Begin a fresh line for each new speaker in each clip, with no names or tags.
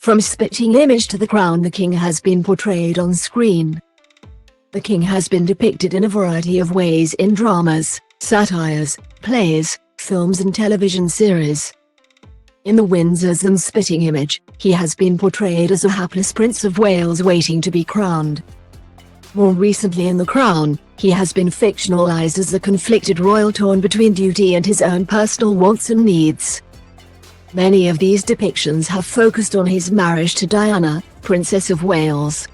From Spitting Image to The Crown, the king has been portrayed on screen. The king has been depicted in a variety of ways in dramas, satires, plays, films and television series. In the Windsors and Spitting Image, he has been portrayed as a hapless Prince of Wales waiting to be crowned. More recently in The Crown, he has been fictionalized as a conflicted royal torn between duty and his own personal wants and needs. Many of these depictions have focused on his marriage to Diana, Princess of Wales,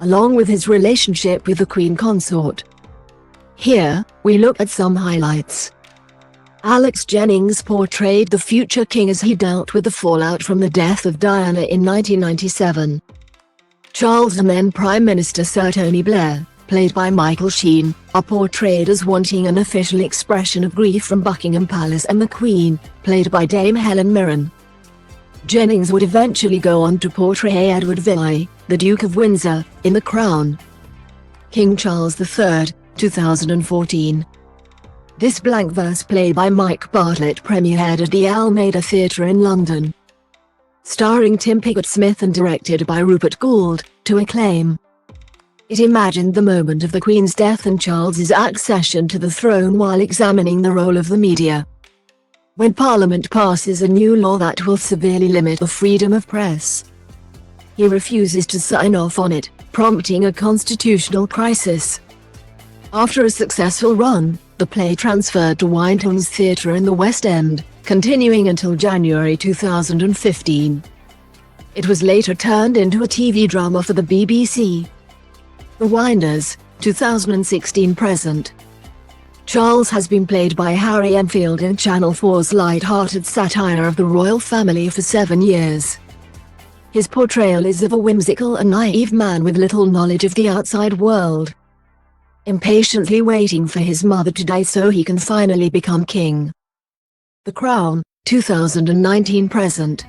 along with his relationship with the Queen Consort. Here, we look at some highlights. Alex Jennings portrayed the future king as he dealt with the fallout from the death of Diana in 1997. Charles and then Prime Minister Sir Tony Blair, played by Michael Sheen, are portrayed as wanting an official expression of grief from Buckingham Palace and the Queen, played by Dame Helen Mirren. Jennings would eventually go on to portray Edward Villay, the Duke of Windsor, in The Crown. King Charles III, 2014. This blank verse play by Mike Bartlett premiered at the Almeida Theatre in London. Starring Tim Pigott-Smith and directed by Rupert Gould, to acclaim. It imagined the moment of the Queen's death and Charles's accession to the throne while examining the role of the media. When Parliament passes a new law that will severely limit the freedom of press, he refuses to sign off on it, prompting a constitutional crisis. After a successful run, the play transferred to Wyndham's Theatre in the West End, continuing until January 2015. It was later turned into a TV drama for the BBC. The Windsors, 2016-present. Charles has been played by Harry Enfield in Channel 4's light-hearted satire of the royal family for 7 years. His portrayal is of a whimsical and naive man with little knowledge of the outside world, impatiently waiting for his mother to die so he can finally become king. The Crown, 2019-present.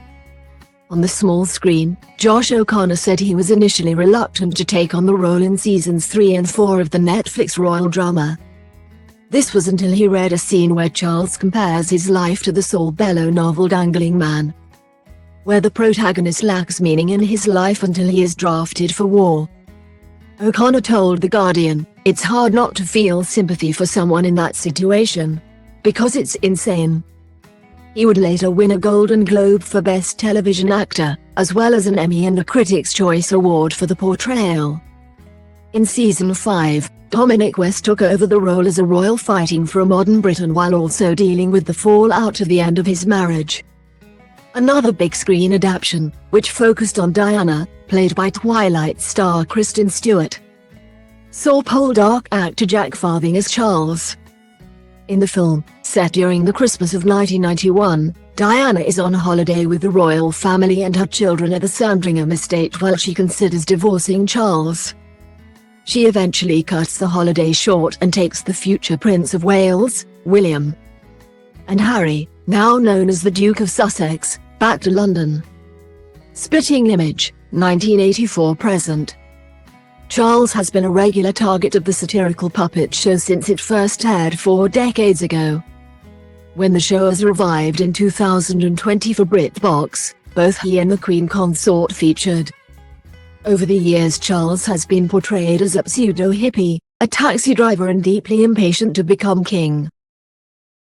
On the small screen, Josh O'Connor said he was initially reluctant to take on the role in seasons 3 and 4 of the Netflix royal drama. This was until he read a scene where Charles compares his life to the Saul Bellow novel Dangling Man, where the protagonist lacks meaning in his life until he is drafted for war. O'Connor told The Guardian, "It's hard not to feel sympathy for someone in that situation, because it's insane." He would later win a Golden Globe for Best Television Actor, as well as an Emmy and a Critics' Choice Award for the portrayal. In Season 5, Dominic West took over the role as a royal fighting for a modern Britain while also dealing with the fallout of the end of his marriage. Another big-screen adaptation, which focused on Diana, played by Twilight star Kristen Stewart, saw Poldark actor Jack Farthing as Charles. In the film, set during the Christmas of 1991, Diana is on holiday with the royal family and her children at the Sandringham estate while she considers divorcing Charles. She eventually cuts the holiday short and takes the future Prince of Wales, William, and Harry, now known as the Duke of Sussex, back to London. Spitting Image, 1984-present. Charles has been a regular target of the satirical puppet show since it first aired 4 decades ago. When the show was revived in 2020 for BritBox, both he and the Queen Consort featured. Over the years, Charles has been portrayed as a pseudo-hippie, a taxi driver and deeply impatient to become king.